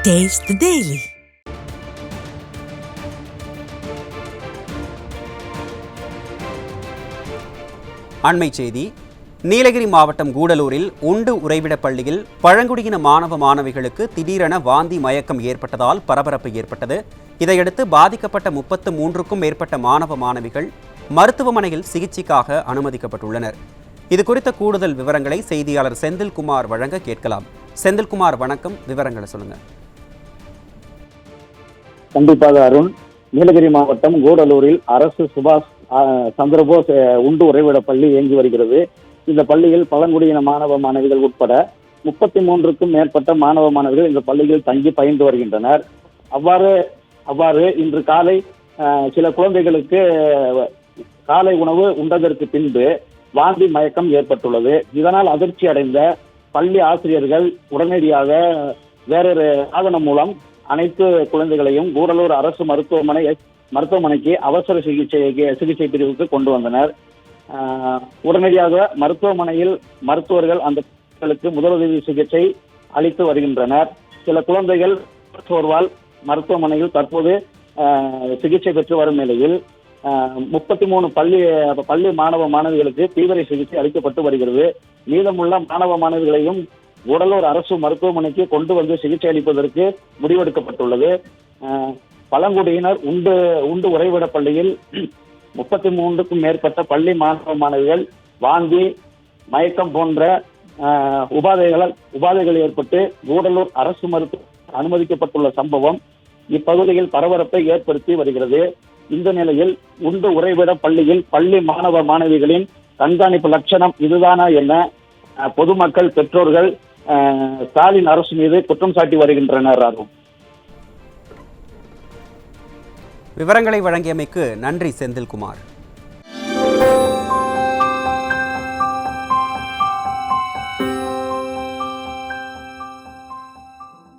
Taste the Daily. அண்மை செய்தி. நீலகிரி மாவட்டம் கூடலூரில் உண்டு உறைவிட பள்ளியில் பழங்குடியின மாணவ மாணவிகளுக்கு திடீரென வாந்தி மயக்கம் ஏற்பட்டதால் பரபரப்பு ஏற்பட்டது. இதையடுத்து பாதிக்கப்பட்ட 33க்கும் மேற்பட்ட மாணவ மாணவிகள் மருத்துவமனையில் சிகிச்சைக்காக அனுமதிக்கப்பட்டுள்ளனர். இது குறித்த கூடுதல் விவரங்களை செய்தியாளர் செந்தில்குமார் வழங்க கேட்கலாம். செந்தில்குமார், வணக்கம். விவரங்களை சொல்லுங்க. கண்டிப்பாக அருண். நீலகிரி மாவட்டம் கூடலூரில் அரசு சுபாஷ் சந்திரபோஸ் உண்டு உறைவிட பள்ளி இயங்கி வருகிறது. இந்த பள்ளியில் பழங்குடியின மாணவ மாணவிகள் உட்பட 33க்கும் மேற்பட்ட மாணவ மாணவிகள் இந்த பள்ளியில் தங்கி பயின்று வருகின்றனர். அவ்வாறு இன்று காலை சில குழந்தைகளுக்கு காலை உணவு உண்டதற்கு பின்பு வாந்தி மயக்கம் ஏற்பட்டுள்ளது. இதனால் அதிர்ச்சி அடைந்த பள்ளி ஆசிரியர்கள் உடனடியாக வேறொரு சாதனம் மூலம் அனைத்து குழந்தைகளையும் கூடலூர் அரசு மருத்துவமனைக்கு அவசர சிகிச்சை பிரிவுக்கு கொண்டு வந்தனர். உடனடியாக மருத்துவமனையில் மருத்துவர்கள் அந்த குழந்தைகளுக்கு முதலுதவி சிகிச்சை அளித்து வருகின்றனர். சில குழந்தைகள் சோர்வால் மருத்துவமனையில் தற்போது சிகிச்சை பெற்று வரும் நிலையில் 33 பள்ளி மாணவ மாணவிகளுக்கு தீவிர சிகிச்சை அளிக்கப்பட்டு வருகிறது. மீதமுள்ள மாணவ மாணவிகளையும் கூடலூர் அரசு மருத்துவமனைக்கு கொண்டு வந்து சிகிச்சை அளிப்பதற்கு முடிவெடுக்கப்பட்டுள்ளது. பழங்குடியினர் உண்டு உறைவிட பள்ளியில் 33க்கும் மேற்பட்ட பள்ளி மாணவ மாணவிகள் வாந்தி மயக்கம் போன்ற உபாதைகள் ஏற்பட்டு கூடலூர் அரசு மருத்துவ அனுமதிக்கப்பட்டுள்ள சம்பவம் இப்பகுதியில் பரபரப்பை ஏற்படுத்தி வருகிறது. இந்த நிலையில் உண்டு உறைவிட பள்ளியில் பள்ளி மாணவ மாணவிகளின் கண்காணிப்பு லட்சணம் இதுதானா என பொதுமக்கள், பெற்றோர்கள் ஸ்டாலின் அரசு மீது குற்றம் சாட்டி வருகின்றனர். விவரங்களை வழங்கியமைக்கு நன்றி செந்தில்குமார்.